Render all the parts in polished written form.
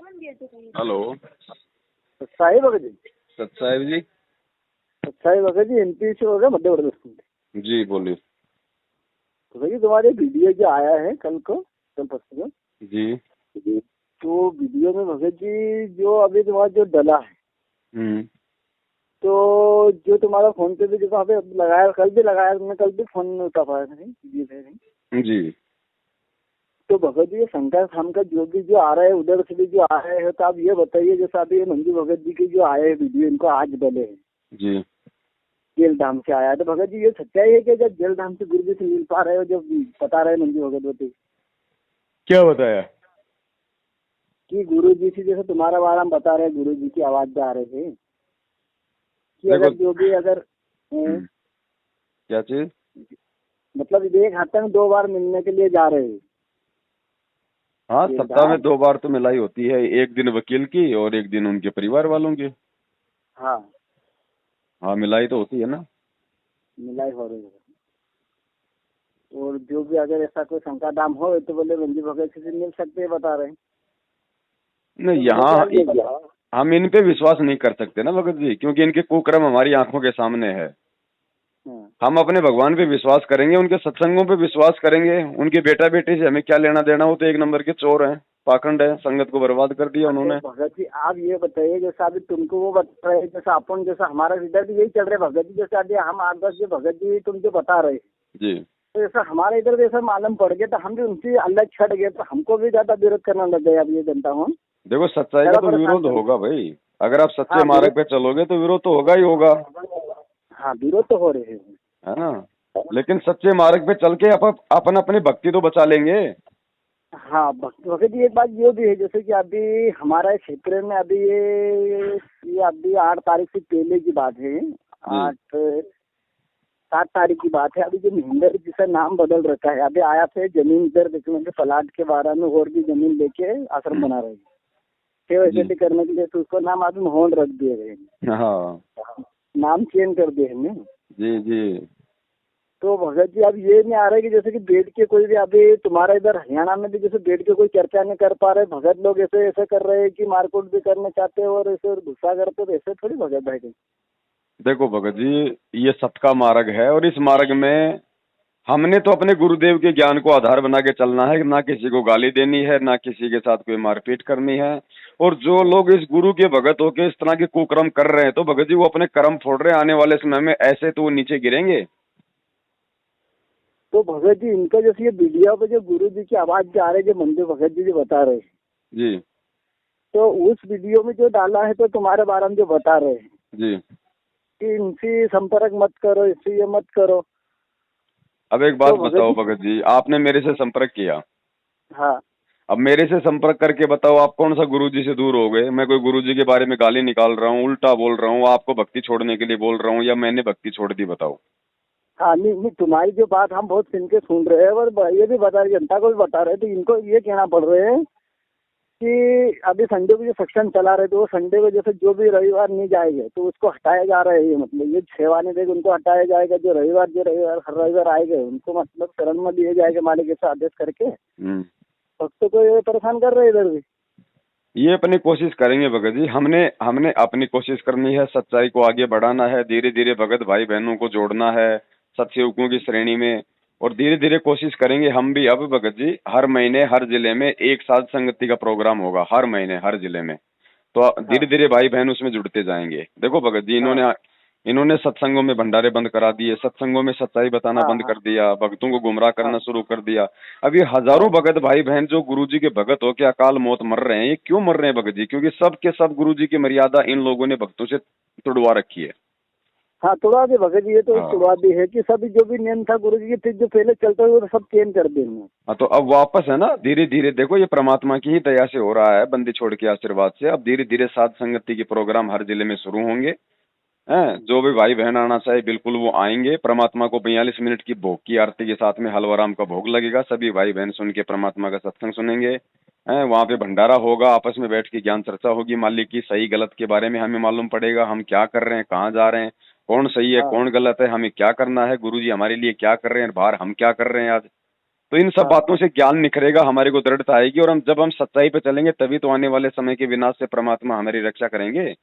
Hello. सत्साई Bhagat ji. सत्साई जी। सत्साई Bhagat ji MP से हो गए मध्य प्रदेश में। जी बोलिए। तो भैया तुम्हारे वीडियो जो आया है कल परसों में। जी। तो वीडियो में भगत जी जो अभी तुम्हारा जो डला है, तो जो तुम्हारा फोन पे भी जो वहाँ पे लगाया, कल भी लगाया तुमने, कल भी फोन में उठा पाया था नहीं। जी। तो भगत जी शंकर धाम का जो भी जो आ रहा है उधर से भी जो आ रहे हैं, तो आप ये बताइए जैसे अभी मंजू भगत जी के जो आए हैं वीडियो, इनको आज डले हैं जी। जेल धाम से आया है, तो भगत जी ये सच्चाई है कि जब जेल धाम से गुरु जी से मिल पा रहे हो, जब बता रहे मंजू भगत जी क्या बताया कि गुरु जी से जैसे तुम्हारा बारे में बता रहे, गुरु जी की आवाज पे आ रहे थे कि अगर जो भी अगर क्या चीज, मतलब एक हफ्ते में 2 बार मिलने के लिए जा रहे हैं। हाँ सप्ताह में 2 बार तो मिलाई होती है, एक दिन वकील की और एक दिन उनके परिवार वालों की। हाँ हाँ मिलाई तो होती है ना। मिलाई हो रही है। और जो भी अगर ऐसा कोई शंका दाम हो तो बोले मंजू भगत से मिल सकते हैं, बता रहे हैं। नहीं यहाँ हम इन पे विश्वास नहीं कर सकते ना भगत जी, क्योंकि इनके कुकर्म हमारी आंखों के सामने है। हम अपने भगवान पे विश्वास करेंगे, उनके सत्संगों पे विश्वास करेंगे। उनके बेटा बेटे से हमें क्या लेना देना, वो तो एक नंबर के चोर हैं, पाखंड है, संगत को बर्बाद कर दिया उन्होंने। भगत जी आप ये बताइए, जैसा अभी तुमको वो बता रहे, जैसा अपन जैसा हमारा इधर भी यही चल रहे भगत जी, जैसे अभी हम 8-10 जो भगत जी तुम जो बता रहे जी, तो जैसा हमारे इधर जैसा मालूम पड़ गया तो हम भी उनसे अलग छट गए, तो हमको भी ज्यादा विरोध करना लग गया। अब ये जनता हूँ, देखो सच्चाई का तो विरोध होगा भाई, अगर आप सच्चे मार्ग पे चलोगे तो विरोध तो होगा ही होगा। हाँ विरोध तो हो रहे हैं, है ना, लेकिन सच्चे मार्ग पे चल के अपन अपनी भक्ति तो बचा लेंगे। हाँ भगत जी एक बात ये भी है, जैसे कि अभी हमारे क्षेत्र में अभी ये अभी 8 तारीख से पहले की बात है, 7 तारीख की बात है। अभी जो महेंद्र जिसका नाम बदल रखा है, अभी आया थे जमीन इधर देखने के प्लाट के बारे में, और भी जमीन लेके आश्रम बना रहे हैं करने के लिए, तो उसको नाम अभी मोहन रख दिए गए। हाँ नाम चेंज कर दिए हमने। जी जी। तो भगत जी अब ये नहीं आ रहा है कि जैसे कि बेड के कोई भी, अभी तुम्हारा इधर हरियाणा में भी जैसे बेड के कोई चर्चा नहीं कर पा रहे, भगत लोग ऐसे ऐसे कर रहे हैं कि मारकूट भी करना चाहते हैं और ऐसे गुस्सा करते, तो ऐसे थोड़ी भगत भाई। देखो भगत जी, ये सबका मार्ग है और इस मार्ग में हमने तो अपने गुरुदेव के ज्ञान को आधार बना के चलना है, ना किसी को गाली देनी है, ना किसी के साथ कोई मारपीट करनी है। और जो लोग इस गुरु के भगत होके इस तरह के कुकर्म कर रहे हैं, तो भगत जी वो अपने कर्म फोड़ रहे हैं, आने वाले समय में ऐसे तो वो नीचे गिरेंगे। तो भगत जी इनका जैसे ये वीडियो पे जो गुरु जी की आवाज जो आ रही है, जो मंदिर भगत जी बता रहे हैं जी, तो उस वीडियो में जो डाला है तो तुम्हारे बारे में जो बता रहे हैं जी, कि इनसे संपर्क मत करो, इससे ये मत करो। अब एक बात बताओ भगत जी, आपने मेरे से संपर्क किया, हाँ, अब मेरे से संपर्क करके बताओ आप कौन सा गुरु जी से दूर हो गए? मैं कोई गुरु जी के बारे में गाली निकाल रहा हूँ, उल्टा बोल रहा हूँ, आपको भक्ति छोड़ने के लिए बोल रहा हूँ, या मैंने भक्ति छोड़ दी? बताओ। हाँ नहीं तुम्हारी जो बात हम बहुत सुन रहे हैं, और ये भी बता रहे, जनता को भी बता रहे, तो इनको ये कहना पड़ रहे हैं कि अभी संडे को जो सेक्शन चला रहे थे, वो संडे को जैसे जो भी रविवार नहीं जाएंगे तो उसको हटाया जा रहा है। ये मतलब ये सेवा नहीं देगा उनको हटाया जाएगा, जो रविवार हर रविवार आएंगे उनको मतलब शरण में दिए जाएगा मालिक ऐसा आदेश करके। भक्तों को ये परेशान कर रहे इधर भी। ये अपनी कोशिश करेंगे भगत जी, हमने अपनी कोशिश करनी है, सच्चाई को आगे बढ़ाना है, धीरे धीरे भगत भाई बहनों को जोड़ना है सत्सेवकों की श्रेणी में, और धीरे धीरे कोशिश करेंगे हम भी। अब भगत जी हर महीने हर जिले में एक साथ संगति का प्रोग्राम होगा, हर महीने हर जिले में, तो धीरे धीरे भाई बहन उसमें जुड़ते जाएंगे। देखो भगत जी इन्होंने सत्संगों में भंडारे बंद करा दिए, सत्संगों में सच्चाई बताना बंद कर दिया, भक्तों को गुमराह करना शुरू कर दिया। अब ये हजारों भगत भाई बहन जो गुरुजी के भगत हो के अकाल मौत मर रहे हैं, ये क्यों मर रहे हैं भगत जी? क्योंकि सब के सब गुरुजी की मर्यादा इन लोगों ने भक्तों से तुड़वा रखी है। हाँ तुड़वा दी भगत जी, ये तो तुड़वा दी है कि सभी जो भी नियम था गुरु जी के जो पहले चलते हुए वो सब चेंज कर देंगे। हाँ तो अब वापस है ना, धीरे धीरे देखो ये परमात्मा की ही दया से हो रहा है, बंदी छोड़ के आशीर्वाद से। अब धीरे धीरे साध संगति के प्रोग्राम हर जिले में शुरू होंगे हैं, जो भी भाई बहन आना चाहे बिल्कुल वो आएंगे। परमात्मा को 42 मिनट की भोग की आरती के साथ में हलवाराम का भोग लगेगा, सभी भाई बहन सुन के परमात्मा का सत्संग सुनेंगे हैं। वहाँ पे भंडारा होगा, आपस में बैठ के ज्ञान चर्चा होगी, मालिक की सही गलत के बारे में हमें मालूम पड़ेगा, हम क्या कर रहे हैं, कहाँ जा रहे हैं, कौन सही है कौन गलत है, हमें क्या करना है, गुरुजी हमारे लिए क्या कर रहे हैं, बाहर हम क्या कर रहे हैं आज। तो इन सब हाँ बातों से ज्ञान निखरेगा, हमारे को दृढ़ता आएगी, और जब हम सच्चाई पे चलेंगे तभी तो आने वाले समय के विनाश से परमात्मा हमारी रक्षा करेंगे।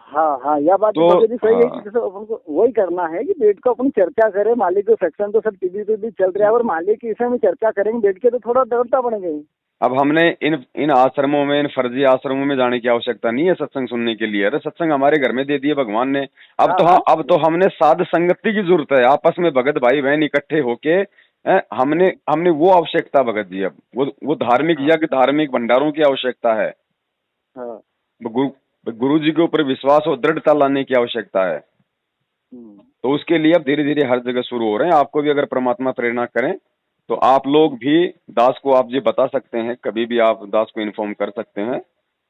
हाँ हाँ, यह बात तो तो भगत जी सही है कि हाँ, जैसे अपन को वही करना है कि बैठ को अपनी चर्चा करें। मालिक के सेक्शन तो सब टीवी पे भी चल रहा है, और मालिक के विषय में चर्चा करेंगे बैठ के तो थोड़ा दृढ़ता बढ़ेगी। अब हमने इन इन आश्रमों में, इन फर्जी आश्रमों में जाने की आवश्यकता नहीं है सत्संग सुनने के लिए। अरे सत्संग हमारे घर में दे दिए भगवान ने। अब हाँ तो हाँ, हाँ अब तो हमने साध संगति की जरूरत है, आपस में भगत भाई बहन इकट्ठे होके हमने हमने वो आवश्यकता भगत जी, अब वो धार्मिक हाँ यज्ञ, धार्मिक भंडारों की आवश्यकता है। हाँ। गुरु जी के ऊपर विश्वास और दृढ़ता लाने की आवश्यकता है। हम्म, तो उसके लिए अब धीरे धीरे हर जगह शुरू हो रहे हैं। आपको भी अगर परमात्मा प्रेरणा करें तो आप लोग भी दास को आप ये बता सकते हैं, कभी भी आप दास को इन्फॉर्म कर सकते हैं।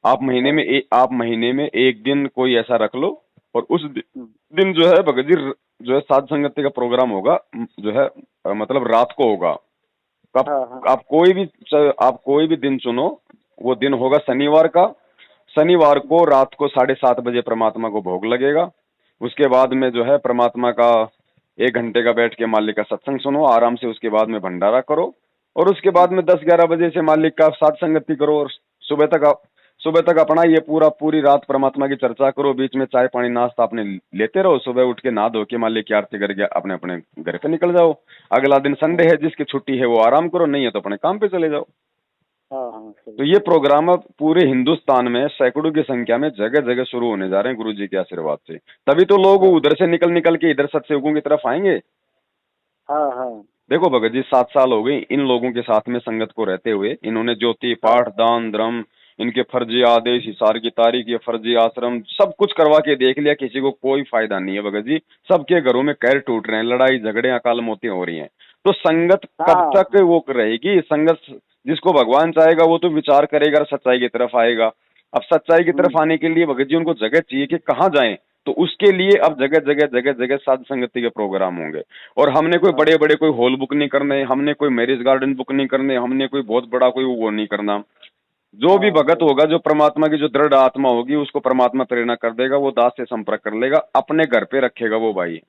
आप महीने हाँ, में आप महीने में एक दिन कोई ऐसा रख लो, और उस हम्म, दिन जो है भगत जी, जो है साध संगति का प्रोग्राम होगा, जो है मतलब रात को होगा। तो हाँ हाँ आप कोई भी दिन चुनो। वो दिन होगा शनिवार का। शनिवार को रात को 7:30 बजे परमात्मा को भोग लगेगा। उसके बाद में जो है परमात्मा का 1 घंटे का बैठ के मालिक का सत्संग सुनो आराम से। उसके बाद में भंडारा करो, और उसके बाद में 10-11 बजे से मालिक का साथ संगति करो, और सुबह तक अपना ये पूरी रात परमात्मा की चर्चा करो। बीच में चाय पानी नाश्ता अपने लेते रहो। सुबह उठ के नहा धो के मालिक की आरती करके अपने अपने घर पे निकल जाओ। अगला दिन संडे है, जिसकी छुट्टी है वो आराम करो, नहीं है तो अपने काम पे चले जाओ। हाँ हाँ, सही। तो ये प्रोग्राम अब पूरे हिंदुस्तान में सैकड़ों की संख्या में जगह जगह शुरू होने जा रहे हैं गुरु जी के आशीर्वाद से। तभी तो लोग हाँ उधर से निकल निकल के इधर सत्संगों की तरफ आएंगे। हाँ हाँ देखो भगत जी, 7 साल हो गए इन लोगों के साथ में संगत को रहते हुए। इन्होंने ज्योति हाँ पाठ दान धर्म, इनके फर्जी आदेश, हिसार की तारीख, ये फर्जी आश्रम, सब कुछ करवा के देख लिया, किसी को कोई फायदा नहीं है भगत जी। सबके घरों में कैर टूट रहे हैं, लड़ाई झगड़े अकाल मौतें हो रही हैं। तो संगत कब हाँ तक वो रहेगी? संगत जिसको भगवान चाहेगा वो तो विचार करेगा और सच्चाई की तरफ आएगा। अब सच्चाई की तरफ आने के लिए भगत जी उनको जगह चाहिए कि कहाँ जाएं। तो उसके लिए अब जगह जगह जगह जगह साध संगति के प्रोग्राम होंगे। और हमने कोई हाँ बड़े बड़े कोई हॉल बुक नहीं करने, हमने कोई मैरिज गार्डन बुक नहीं करने, हमने कोई बहुत बड़ा कोई वो नहीं करना। जो भी हाँ, भगत सही। होगा, जो परमात्मा की जो दृढ़ आत्मा होगी, उसको परमात्मा प्रेरणा कर देगा, वो दास से संपर्क कर लेगा, अपने घर पे रखेगा वो भाई। सही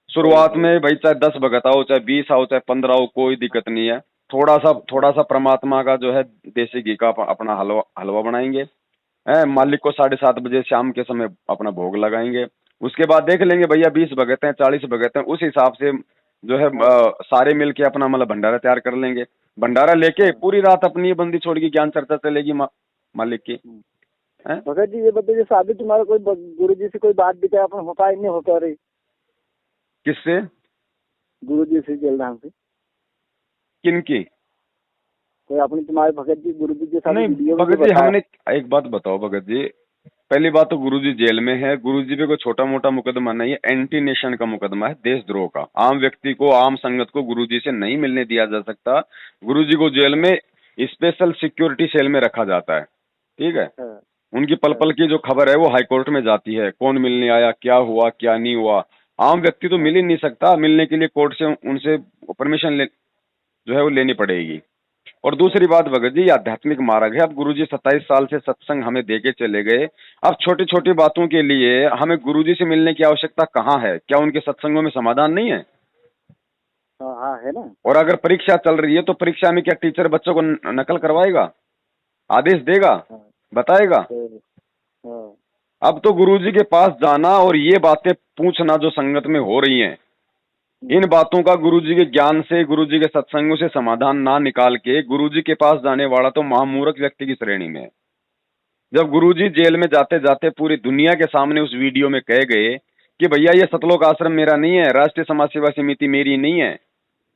शुरुआत सही। में भाई चाहे 10 भगत आओ, चाहे 20 आओ, चाहे 15 आओ, कोई दिक्कत नहीं है। थोड़ा सा परमात्मा का जो है देसी घी का अपना हलवा हलवा बनाएंगे। मालिक को 7:30 बजे शाम के समय अपना भोग लगाएंगे। उसके बाद देख लेंगे भैया 20 भगत हैं, 40 भगत हैं, उस हिसाब से जो है हाँ सारे मिलके अपना मतलब भंडारा तैयार कर लेंगे। भंडारा लेके हाँ। पूरी रात अपनी ये बंदी छोड़ के ज्ञान चर्चा चलेगी मालिक की। हम्म। हैं? भगत जी ये बताइए, जैसे अभी तुम्हारा कोई गुरु जी से कोई बात भी क्या अपन हो पाए नहीं हो पा रही? किससे? गुरु जी से, जलधाम से किनकी? कोई अपने तुम्हारे भगत जी गुरु जी के साथ नहीं वीडियो भगत वीडियो जी, बताया? हमने एक बात बताओ भगत जी। पहली बात तो गुरुजी जेल में है। गुरुजी पे कोई छोटा मोटा मुकदमा नहीं है, एंटी नेशन का मुकदमा है, देशद्रोह का। आम व्यक्ति को, आम संगत को गुरुजी से नहीं मिलने दिया जा सकता। गुरुजी को जेल में स्पेशल सिक्योरिटी सेल में रखा जाता है, ठीक है। हाँ उनकी पल हाँ पल की जो खबर है वो हाईकोर्ट में जाती है, कौन मिलने आया, क्या हुआ क्या नहीं हुआ। आम व्यक्ति तो हाँ मिल ही नहीं सकता। मिलने के लिए कोर्ट से उनसे परमिशन जो है वो लेनी पड़ेगी। और हाँ दूसरी बात भगत जी, ये आध्यात्मिक मार्ग है। अब गुरुजी 27 साल से सत्संग हमें देके चले गए। अब छोटी छोटी बातों के लिए हमें गुरुजी से मिलने की आवश्यकता कहाँ है? क्या उनके सत्संगों में समाधान नहीं है? हाँ हाँ, है ना। और अगर परीक्षा चल रही है तो परीक्षा में क्या टीचर बच्चों को नकल करवाएगा, आदेश देगा, हाँ बताएगा? सही। हाँ अब तो गुरुजी के पास जाना और ये बातें पूछना जो संगत में हो रही हैं, इन बातों का गुरुजी के ज्ञान से, गुरुजी के सत्संगों से समाधान ना निकाल के गुरुजी के पास जाने वाला तो महामूर्ख व्यक्ति की श्रेणी में है। जब गुरुजी जेल में जाते जाते पूरी दुनिया के सामने उस वीडियो में कह गए कि भैया ये सतलोक आश्रम मेरा नहीं है, राष्ट्रीय समाज सेवा समिति मेरी नहीं है,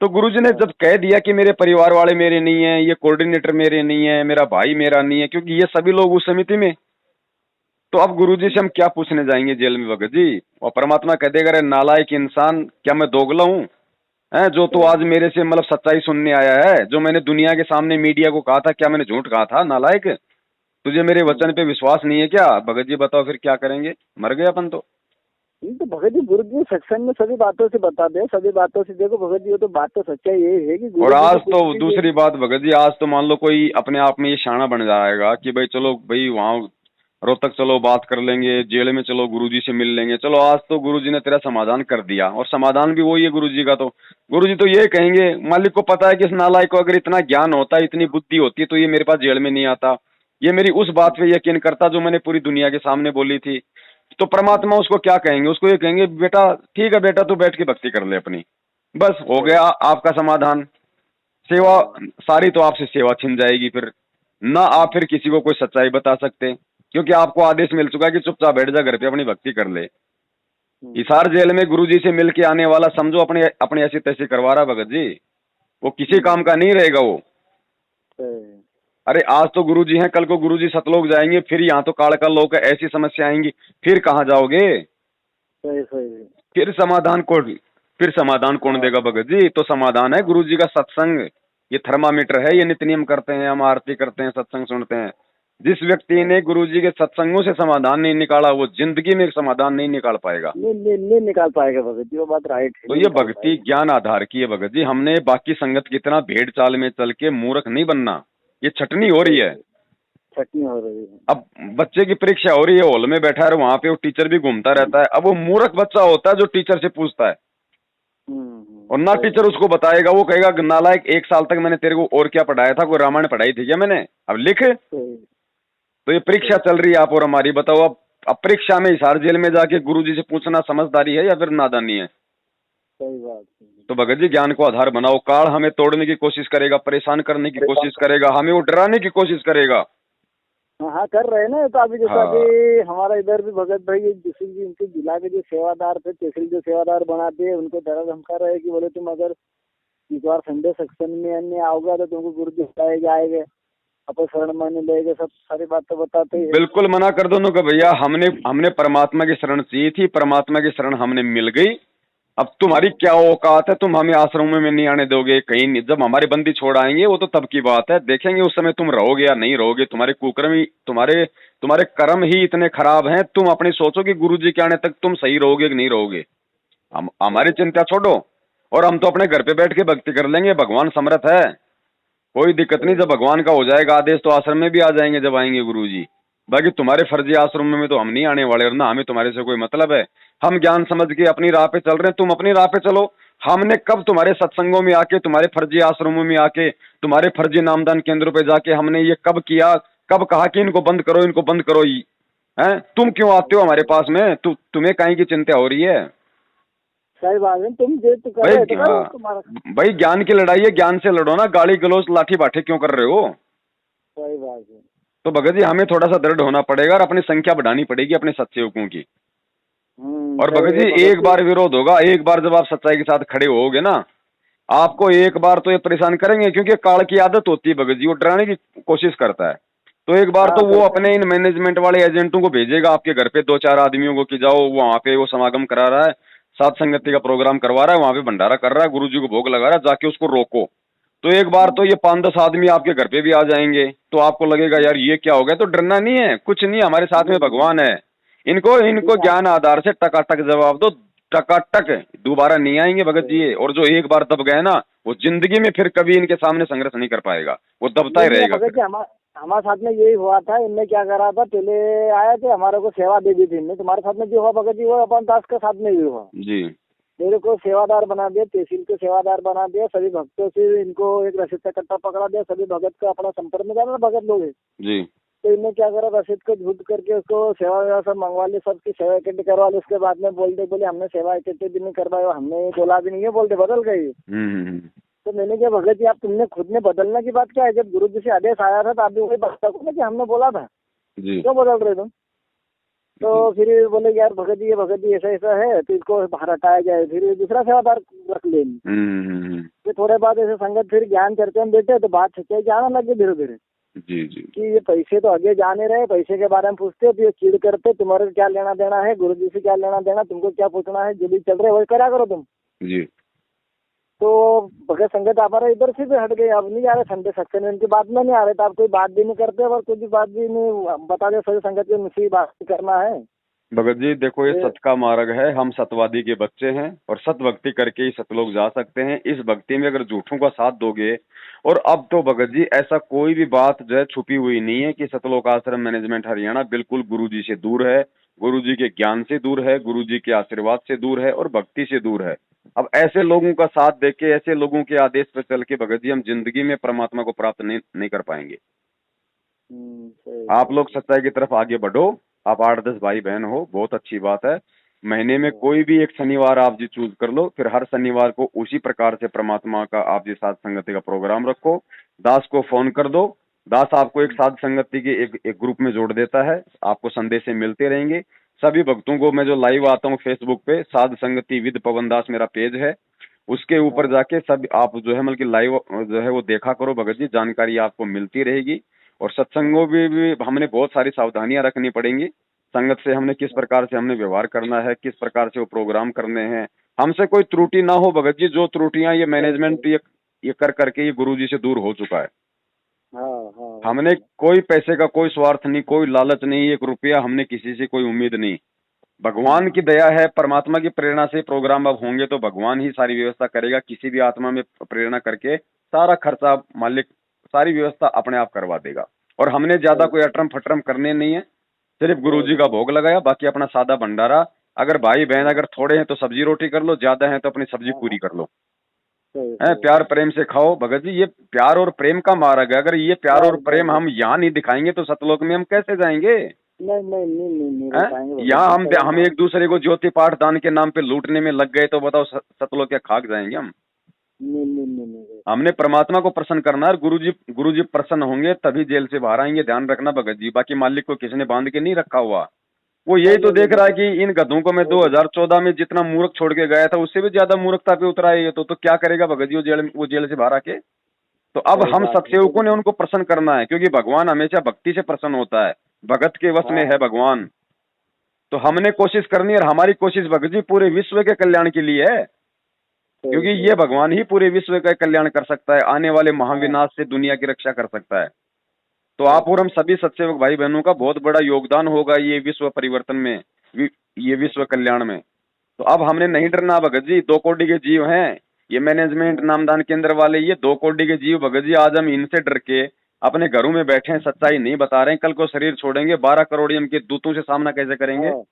तो गुरुजी ने हाँ जब कह दिया कि मेरे परिवार वाले मेरे नहीं है, ये कोऑर्डिनेटर मेरे नहीं है, मेरा भाई मेरा नहीं है, क्योंकि ये सभी लोग उस समिति में, तो अब गुरुजी से हम क्या पूछने जाएंगे जेल में भगत जी? और परमात्मा कह देगा, अरे नालायक इंसान, क्या मैं दोगला हूँ? है जो तू सही। आज मेरे से मतलब सच्चाई सुनने आया है? जो मैंने दुनिया के सामने मीडिया को कहा था, क्या मैंने झूठ कहा था? नालायक, तुझे मेरे वचन पे विश्वास नहीं है क्या? भगत जी बताओ फिर क्या करेंगे? मर गए अपन तो। नहीं तो भगत जी गुरु जी सत्संग में सभी बातों से बता दे, सभी बातों से देखो भगत जी, वो तो बात तो सच्चाई ये है कि और गुरु जी आज को तो कुछ भी दूसरी बात भगत जी, आज तो मान लो कोई अपने आप में ये शाना बन जाएगा कि भाई चलो भाई वहाँ रोहतक चलो बात कर लेंगे, जेल में चलो गुरुजी से मिल लेंगे। चलो आज तो गुरुजी ने तेरा समाधान कर दिया, और समाधान भी वही है गुरुजी का। तो गुरुजी तो ये कहेंगे, मालिक को पता है कि इस नालायक को अगर इतना ज्ञान होता, इतनी बुद्धि होती, तो ये मेरे पास जेल में नहीं आता, ये मेरी उस बात पे यकीन करता जो मैंने पूरी दुनिया के सामने बोली थी। तो परमात्मा उसको क्या कहेंगे? उसको ये कहेंगे, बेटा ठीक है बेटा, तू बैठ के भक्ति कर ले अपनी, बस हो गया आपका समाधान। सेवा सारी तो आपसे सेवा छिन जाएगी, फिर ना आप फिर किसी को कोई सच्चाई बता सकते, क्योंकि आपको आदेश मिल चुका है कि चुपचाप बैठ जा घर पे, अपनी भक्ति कर ले। हिसार जेल में गुरुजी से मिल के आने वाला समझो अपने अपनी ऐसी तैसी करवा रहा भगत जी, वो किसी काम का नहीं रहेगा वो। अरे आज तो गुरुजी हैं, कल को गुरुजी सतलोक जाएंगे, फिर यहाँ तो काल का लोक है, ऐसी समस्या आएंगी, फिर कहाँ जाओगे? फिर समाधान कौन देगा भगत जी? तो समाधान है गुरुजी का सत्संग, ये थर्मामीटर है, ये नित्य नियम करते हैं, हम आरती करते हैं, सत्संग सुनते हैं। जिस व्यक्ति ने गुरुजी के सत्संगों से समाधान नहीं निकाला, वो जिंदगी में समाधान नहीं निकाल पाएगा। नहीं निकाल पाएगा भगत जी, वो बात राइट है। तो ये भक्ति ज्ञान आधार की है भगत जी। हमने बाकी संगत की तरह भेड़ चाल में चल के मूर्ख नहीं बनना। ये छटनी हो रही है, छटनी हो रही है। अब बच्चे की परीक्षा हो रही है, हॉल में बैठा है, वहां पे वो टीचर भी घूमता रहता है। अब वो मूर्ख बच्चा होता है जो टीचर से पूछता है, और ना टीचर उसको बताएगा, वो कहेगा नालायक 1 साल तक मैंने तेरे को और क्या पढ़ाया था, कोई रामायण पढ़ाई थी क्या मैंने, अब लिख। तो ये परीक्षा चल रही है आप और हमारी, बताओ अब परीक्षा में हिसार जेल में जाके गुरुजी से पूछना समझदारी है या फिर नादानी है? सही बात। तो भगत जी ज्ञान को आधार बनाओ। काल हमें तोड़ने की कोशिश करेगा, परेशान करने की कोशिश करेगा, हमें वो डराने की कोशिश करेगा। हाँ कर रहे हैं ना। तो अभी जैसा अभी हमारा इधर भी भगत भाई जी इनके जिला के जो सेवादार थे, तहसील जो सेवादार बनाते हैं, उनको डरा धमका रहे कि बोले तुम अगर इस बार संडे सेक्शन में अन्य आओगा तो तुमको गुरु जी बताए जाएंगे, अपन शरण माने लेंगे, सब सारी बातें बताते हैं। बिल्कुल मना कर दो ना भैया, हमने परमात्मा की शरण चाहिए थी, परमात्मा की शरण हमने मिल गई। अब तुम्हारी क्या औकात है, तुम हमें आश्रमों में नहीं आने दोगे कहीं नहीं। जब हमारे बंदी छोड़ आएंगे वो तो तब की बात है, देखेंगे उस समय तुम रहोगे या नहीं रहोगे। तुम्हारे कुकर्म ही तुम्हारे कर्म ही इतने खराब हैं, तुम अपनी सोचो कि गुरुजी के आने तक तुम सही रहोगे कि नहीं रहोगे। हमारी चिंता छोड़ो, और हम तो अपने घर पे बैठ के भक्ति कर लेंगे, भगवान समर्थ है, कोई दिक्कत नहीं। जब भगवान का हो जाएगा आदेश तो आश्रम में भी आ जाएंगे जब आएंगे गुरुजी। बाकी तुम्हारे फर्जी आश्रम में तो हम नहीं आने वाले, और ना हमें तुम्हारे से कोई मतलब है। हम ज्ञान समझ के अपनी राह पे चल रहे हैं, तुम अपनी राह पे चलो। हमने कब तुम्हारे सत्संगों में आके, तुम्हारे फर्जी आश्रमों में आके, तुम्हारे फर्जी नामदान केंद्रों पे जाके हमने ये कब किया, कब कहा कि इनको बंद करो, इनको बंद करो? ही है, तुम क्यों आते हो हमारे पास में? तुम्हें कहीं की चिंता हो रही है? सही बात है, तुम जो तो कर रहे हो तुम्हारा भाई ज्ञान की लड़ाई है, ज्ञान से लड़ो ना, गाली गलौज लाठी बाठी क्यों कर रहे हो? सही बात है। तो भगत जी हमें थोड़ा सा दृढ़ होना पड़ेगा और अपनी संख्या बढ़ानी पड़ेगी अपने सत्सेवकों की। और भगत जी एक बार विरोध होगा, एक बार जब आप सच्चाई के साथ खड़े होगे ना, आपको एक बार तो ये परेशान करेंगे, क्योंकि काल की आदत होती है भगत जी, वो डराने की कोशिश करता है। तो एक बार तो वो अपने इन मैनेजमेंट वाले एजेंटों को भेजेगा आपके घर पे, 2-4 आदमियों को कि जाओ वहां पे वो समागम करा रहा है, सात संगति का प्रोग्राम करवा रहा है, वहां पे भंडारा कर रहा है, गुरुजी को भोग लगा रहा है, जाके उसको रोको। तो एक बार तो ये 5-10 आदमी आपके घर पे भी आ जाएंगे, तो आपको लगेगा यार ये क्या हो गया। तो डरना नहीं है, कुछ नहीं, हमारे साथ में भगवान है। इनको ज्ञान आधार से टकाटक जवाब दो, टकाटक दोबारा नहीं आएंगे भगत जी। और जो एक बार दब गए ना, वो जिंदगी में फिर कभी इनके सामने संघर्ष नहीं कर पाएगा, वो दबता ही रहेगा। हमारे साथ में यही हुआ था। इनने क्या करा था, पहले आए थे, हमारे को सेवा दे दी थी इनने। तुम्हारे साथ में जो हुआ भगत जी, वो अपन दास के साथ में भी हुआ जी। मेरे को सेवादार बना दिया, तहसील के सेवादार बना दिया, सभी भक्तों से इनको एक रसीद का कट्टा पकड़ा दिया, सभी भगत को अपना संपर्क में जाना, भगत लोग जी। तो इन्हें क्या करा, रसीद को झूठ करके उसको सेवा सब मंगवा ली, सबकी सेवा इकट्ठी करवा ली। उसके बाद में बोले हमने सेवा इकट्ठी भी नहीं करवाई, हमने बोला भी नहीं है, बोलते बदल गई। तो मैंने क्या भगत जी, आप तुमने खुद ने बदलने की बात क्या है? जब गुरु जी से आदेश आया था तो आप भी वही बात करो ना कि हमने बोला था, क्यों बदल रहे तुम? तो फिर बोले यार भगत जी ऐसा ऐसा है, तो इसको बाहर हटाया जाए, फिर दूसरा सेवादार रख ले। फिर थोड़े बाद ऐसे संगत फिर ज्ञान चर्चा में बैठे तो बात सच्चाई जाने लगे धीरे धीरे जी कि ये पैसे तो आगे जाने रहे, पैसे के बारे में पूछते हो तो ये चिड़ करते, तुम्हारे क्या लेना देना है, गुरु जी से क्या लेना देना, तुमको क्या पूछना है, जो भी चल रहे वही करा करो तुम जी। तो भगत संगत हमारा इधर से भी हट गए, अब नहीं आ रहे संडे सेक्शन में, इनकी बात में नहीं आ रहे, तो आप कोई बात भी नहीं करते और कुछ भी बात भी नहीं बता दे, सभी संगत के मुझसे बात करना है। भगत जी देखो, ये ये सत का मार्ग है, हम सतवादी के बच्चे हैं और सत भक्ति करके ही सतलोक जा सकते हैं। इस भक्ति में अगर झूठों का साथ दोगे, और अब तो भगत जी ऐसा कोई भी बात जो है छुपी हुई नहीं है कि सतलोक आश्रम मैनेजमेंट हरियाणा बिल्कुल गुरुजी से दूर है, गुरुजी के ज्ञान से दूर है, गुरुजी के आशीर्वाद से दूर है और भक्ति से दूर है। अब ऐसे लोगों का साथ देके, ऐसे लोगों के आदेश पर चल के भगत जी हम जिंदगी में परमात्मा को प्राप्त नहीं कर पाएंगे। सही आप लोग सही। सच्चाई की तरफ आगे बढ़ो। आप 8-10 भाई बहन हो, बहुत अच्छी बात है। महीने में कोई भी एक शनिवार आप जी चूज कर लो, फिर हर शनिवार को उसी प्रकार से परमात्मा का आप जी साध संगति का प्रोग्राम रखो। दास को फोन कर दो, दास आपको एक साध संगति के एक ग्रुप में जोड़ देता है, आपको संदेश मिलते रहेंगे। सभी भक्तों को मैं जो लाइव आता हूँ फेसबुक पे, साध संगति विद पवन दास मेरा पेज है, उसके ऊपर हाँ जाके सब आप जो है मतलब लाइव जो है वो देखा करो भगत जी, जानकारी आपको मिलती रहेगी। और सत्संगों में भी हमने बहुत सारी सावधानियां रखनी पड़ेंगी। संगत से हमने किस प्रकार से हमने व्यवहार करना है, किस प्रकार से वो प्रोग्राम करने हैं, हमसे कोई त्रुटि ना हो भगत जी। जो त्रुटियां ये सही मैनेजमेंट सही। ये कर करके ये गुरुजी से दूर हो चुका है। हाँ हाँ वो हमने तो है। कोई पैसे का कोई स्वार्थ नहीं, कोई लालच नहीं, 1 रुपया हमने किसी से कोई उम्मीद नहीं। भगवान की दया है, परमात्मा की प्रेरणा से प्रोग्राम अब होंगे तो भगवान ही सारी व्यवस्था करेगा। किसी भी आत्मा में प्रेरणा करके सारा खर्चा मालिक सारी व्यवस्था अपने आप करवा देगा। और हमने ज्यादा सही कोई अटरम फटरम करने नहीं है, सिर्फ सही गुरुजी का सही। भोग लगाया, बाकी अपना सादा भंडारा। अगर भाई बहन हाँ अगर थोड़े हैं तो सब्जी रोटी कर लो, ज्यादा है तो अपनी सब्जी हाँ पूरी हाँ, कर लो। सही है, सही प्यार सही। प्रेम से खाओ भगत जी, ये प्यार और प्रेम का मार्ग है। अगर ये प्यार और बस बस प्रेम बस। हम यहाँ नहीं दिखाएंगे तो सतलोक में हम कैसे जाएंगे? नहीं नहीं नहीं नहीं नहीं रह हैं? पाएंगे भगत यहाँ जी, सही हम बात। एक दूसरे को ज्योति पाठ दान के नाम पे लूटने में लग गए तो बताओ सतलोक क्या खाक जाएंगे हम? नहीं नहीं नहीं नहीं रह हमने पाएंगे। परमात्मा को प्रसन्न करना है। गुरुजी प्रसन्न होंगे तभी जेल से बाहर आएंगे, ध्यान रखना भगत जी। बाकी मालिक को किसी ने बांध के नहीं रखा हुआ। वो यही नहीं तो नहीं नहीं देख नहीं रहा है सही कि इन गधों को मैं सही बात। 2014 में जितना मूर्ख छोड़ के गया था उससे भी ज्यादा मूर्खता पे उतरा है ये तो क्या करेगा भगत जी वो जेल से बाहर आके? तो अब सही हम बात है सत्सेवकों सही। ने उनको प्रसन्न करना है, क्योंकि भगवान हमेशा भक्ति से प्रसन्न होता है, भगत के वश में हाँ है भगवान। तो हाँ हमने कोशिश करनी है, और हमारी कोशिश भगत जी पूरे विश्व के कल्याण के लिए है, सही क्योंकि सही ये सही। भगवान ही पूरे विश्व का कल्याण कर सकता है, आने वाले हाँ महाविनाश से दुनिया की रक्षा कर सकता है। तो सही आप और हम सही। सभी सत्सेवक भाई बहनों का बहुत बड़ा योगदान होगा ये विश्व परिवर्तन में, ये विश्व कल्याण में। तो अब हमने नहीं डरना भगत जी। 2 कोटि के जीव हैं ये मैनेजमेंट हाँ नामदान केंद्र वाले, ये 2 कोटि के जीव भगत जी। आज हम इनसे डर के अपने घरों में बैठे हैं, सच्चाई नहीं बता रहे हैं, कल को शरीर छोड़ेंगे 12 करोड़ियम के दूतों से सामना कैसे करेंगे? हाँ,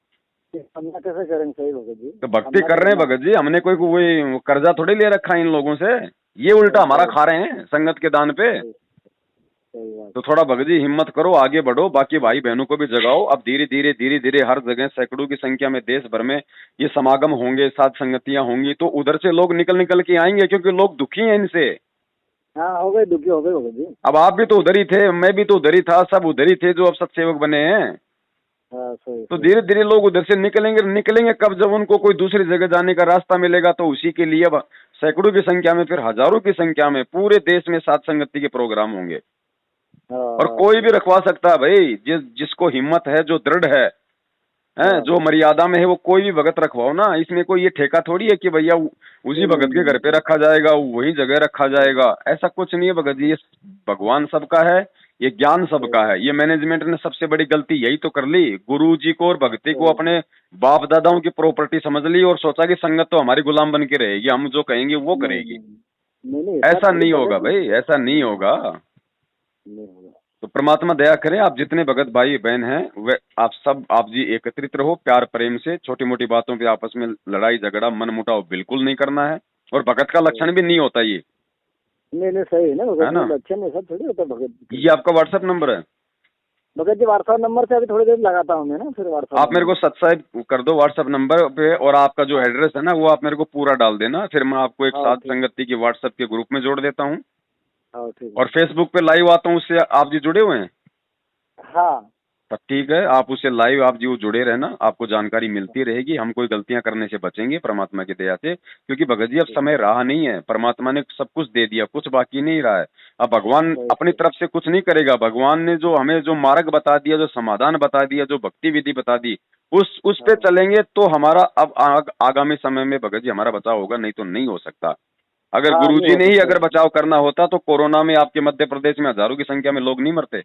ये सामना कैसे करेंगे, सही भगत जी। तो भक्ति सामना कर रहे हैं करना है। भगत जी, हमने कोई कर्जा थोड़ी ले रखा है इन लोगों से, ये उल्टा सही हमारा सही खा रहे हैं संगत के दान पे। सही सही बात। तो थोड़ा भगत जी हिम्मत करो, आगे बढ़ो, बाकी भाई बहनों को भी जगाओ। अब धीरे धीरे हर जगह सैकड़ों की संख्या में देश भर में ये समागम होंगे, साध संगतियां होंगी, तो उधर से लोग निकल निकल के आएंगे, क्योंकि लोग दुखी हैं इनसे। हाँ हो गए, दुखी हो गए भगत जी। अब आप भी तो उधर ही थे, मैं भी तो उधर ही था, सब उधर ही थे जो अब सत्सेवक बने हैं। हाँ सही तो सही। धीरे धीरे लोग उधर से निकलेंगे निकलेंगे कब? जब उनको कोई दूसरी जगह जाने का रास्ता मिलेगा। तो उसी के लिए अब सैकड़ों की संख्या में, फिर हजारों की संख्या में पूरे देश में साध संगति के प्रोग्राम होंगे। हाँ और हाँ कोई भी सही। रखवा सकता है भाई, जिसको हिम्मत है, जो दृढ़ है, हाँ जो मर्यादा में है, वो कोई भी भगत रखवाओ ना। इसमें कोई ये ठेका थोड़ी है कि भैया उसी नहीं नहीं भगत के घर पे नहीं रखा जाएगा, वही जगह रखा नहीं, जाएगा, ऐसा कुछ नहीं है भगत जी। ये भगवान सबका है, ये ज्ञान सही सबका है। ये मैनेजमेंट ने सबसे बड़ी गलती यही तो कर ली, गुरु जी को और भक्ति को सही। अपने बाप दादाओं की प्रॉपर्टी समझ ली और सोचा कि संगत तो हमारी गुलाम बन के रहेगी, हम जो कहेंगे वो नहीं करेगी। नहीं नहीं नहीं, ऐसा ऐसा थोड़ी नहीं होगा भगत जी। भाई, ऐसा नहीं होगा। नहीं होगा। तो परमात्मा दया करें, आप जितने भगत भाई बहन हैं वे आप सब आप जी एकत्रित रहो प्यार प्रेम से। छोटी मोटी बातों पे आपस में लड़ाई झगड़ा मन मुटाव बिल्कुल नहीं करना है, और भगत का सही। लक्षण भी नहीं होता ये, नहीं नहीं सही है ना है भगत ना? जी, अच्छे में सब थोड़ी होता भगत जी। ये आपका व्हाट्सएप नंबर है? भगत जी व्हाट्सएप नंबर से अभी थोड़ी देर लगाता हूँ मैं ना, फिर व्हाट्सएप आप मेरे को नंबर। सब्सक्राइब कर दो व्हाट्सएप नंबर पे, और आपका जो हाँ एड्रेस है ना वो आप मेरे को पूरा डाल देना, फिर मैं आपको एक हाँ साध ठीक। संगति की व्हाट्सएप के ग्रुप में जोड़ देता हूँ। हाँ ठीक और है। फेसबुक पे लाइव आता हूँ, उससे आप जी जुड़े हुए हैं? हाँ तब ठीक है, आप उससे लाइव आप जी वो जुड़े रहना, आपको जानकारी मिलती रहेगी। हम कोई गलतियां करने से बचेंगे परमात्मा की दया से, क्योंकि भगत जी अब ठीक। समय रहा नहीं है, परमात्मा ने सब कुछ दे दिया, कुछ बाकी नहीं रहा है। अब भगवान सही अपनी सही। तरफ से कुछ नहीं करेगा। भगवान ने जो हमें जो मार्ग बता दिया, जो समाधान बता दिया, जो भक्ति विधि बता दी, उस पे हाँ चलेंगे तो हमारा अब आगामी समय में भगत जी हमारा बचाव होगा, नहीं तो नहीं हो सकता। अगर हाँ नहीं गुरुजी हो ने ही सकता अगर है। बचाव करना होता तो कोरोना में आपके मध्य प्रदेश में हजारों की संख्या में लोग नहीं मरते।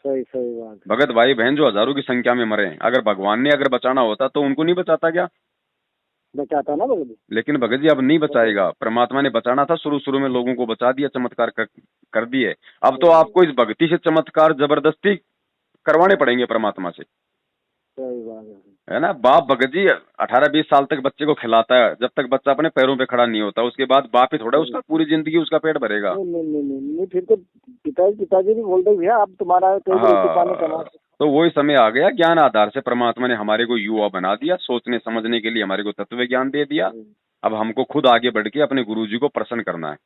सही सही बात है। भगत भाई बहन जो हजारों की संख्या में मरे, अगर भगवान ने अगर बचाना होता तो उनको नहीं बचाता क्या? बचाता ना भगत जी। लेकिन भगत जी अब नहीं बचाएगा, परमात्मा ने बचाना था, शुरू शुरू में लोगों को बचा दिया, चमत्कार कर दिए। अब तो आपको इस भक्ति से चमत्कार जबरदस्ती करवाने पड़ेंगे परमात्मा से, सही बात है ना। बाप भगत जी 18-20 साल तक बच्चे को खिलाता है, जब तक बच्चा अपने पैरों पे खड़ा नहीं होता, उसके बाद बाप ही थोड़ा उसका पूरी जिंदगी उसका पेट भरेगा। नहीं नहीं नहीं नहीं नहीं, फिर तो पिताजी भी बोलते भैया अब तुम्हारा कोई भी रोटी पानी कमा। हाँ, तो वही समय आ गया, ज्ञान आधार से परमात्मा ने हमारे को युवा बना दिया, सोचने समझने के लिए हमारे को तत्व ज्ञान दे दिया। अब हमको खुद आगे बढ़ के अपने गुरुजी को प्रसन्न करना है।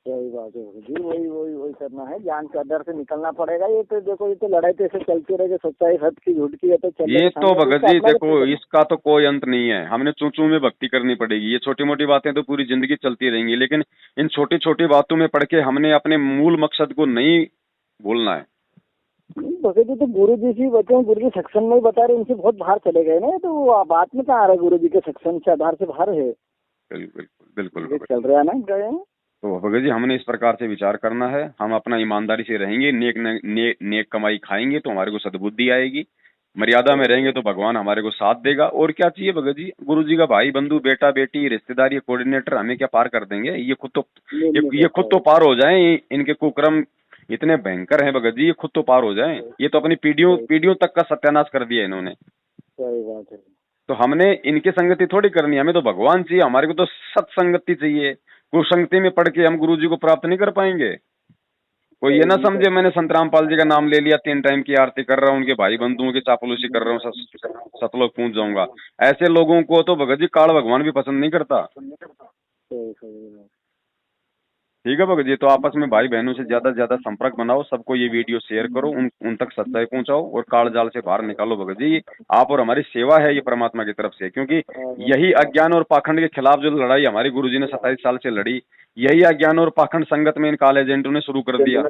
सही बात है जी, वही वही वही करना है, ज्ञान के आधार से निकलना पड़ेगा। ये तो देखो, ये तो लड़ाई तो ऐसे चलती रहेगी, सच्चाई सत्य की झूठ की, ये तो चल ये तो भगत जी देखो, इसका तो कोई अंत नहीं है, हमने चूचू में भक्ति करनी पड़ेगी। ये छोटी मोटी बातें तो पूरी जिंदगी चलती रहेंगी, लेकिन इन छोटी छोटी बातों में पढ़ के हमने अपने मूल मकसद को नहीं भूलना है। भगत जी तो गुरु जी से बच्चे गुरु जी सेक्शन में ही बता रहे, उनसे बहुत बाहर चले गए ना, तो वो बात में कहाँ आ रहा है, गुरु जी के सेक्शन से आधार से बाहर है। बिल्कुल बिल्कुल ये चल रहा है ना गए। तो भगत जी हमने इस प्रकार से विचार करना है, हम अपना ईमानदारी से रहेंगे, नेक कमाई खाएंगे तो हमारे को सद्बुद्धि आएगी, मर्यादा में रहेंगे तो भगवान हमारे को साथ देगा। और क्या चाहिए भगत जी, गुरु जी का भाई बंधु बेटा बेटी रिश्तेदारी कोऑर्डिनेटर हमें क्या पार कर देंगे? ये खुद तो पार हो जाएं, इनके कुकर्म इतने भयंकर हैं भगत जी, ये खुद तो पार हो जाएं। ये तो अपनी पीढ़ियों तक का सत्यानाश कर दिया इन्होंने। सही बात है। तो हमने इनकी संगति थोड़ी करनी है, हमें तो भगवान चाहिए, हमारे को तो सत्संगति चाहिए। कुसंगति में पढ़ के हम गुरु जी को प्राप्त नहीं कर पाएंगे। कोई ये ना समझे मैंने संत रामपाल जी का नाम ले लिया, 3 टाइम की आरती कर रहा हूँ, उनके भाई बंधुओं की चापलूसी कर रहा हूँ, सतलोक पहुंच जाऊंगा। ऐसे लोगों को तो भगत जी काल भगवान भी पसंद नहीं करता। ठीक है भगत जी, तो आपस में भाई बहनों से ज्यादा संपर्क बनाओ, सबको ये वीडियो शेयर करो, उन तक सच्चाई पहुंचाओ और काल जाल से बाहर निकालो। भगत जी आप और हमारी सेवा है ये परमात्मा की तरफ से, क्योंकि यही अज्ञान और पाखंड के खिलाफ जो लड़ाई हमारे गुरुजी ने 27 साल से लड़ी, यही अज्ञान और पाखंड संगत में इन काल एजेंटों ने शुरू कर दिया।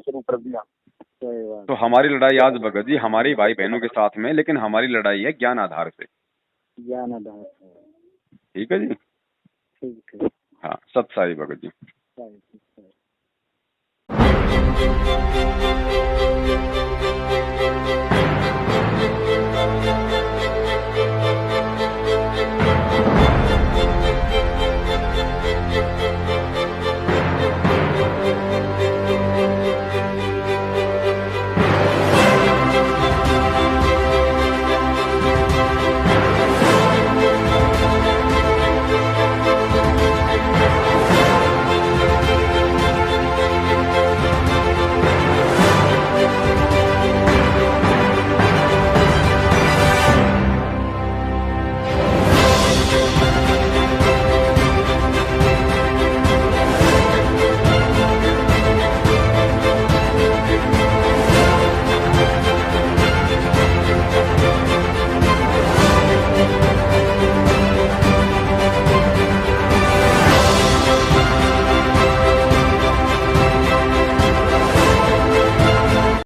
तो हमारी लड़ाई आज भगत जी हमारे भाई बहनों के साथ में, लेकिन हमारी लड़ाई है ज्ञान आधार से। ज्ञान आधार से। ठीक है जी, ठीक। हाँ सत साई भगत जी। ठीक।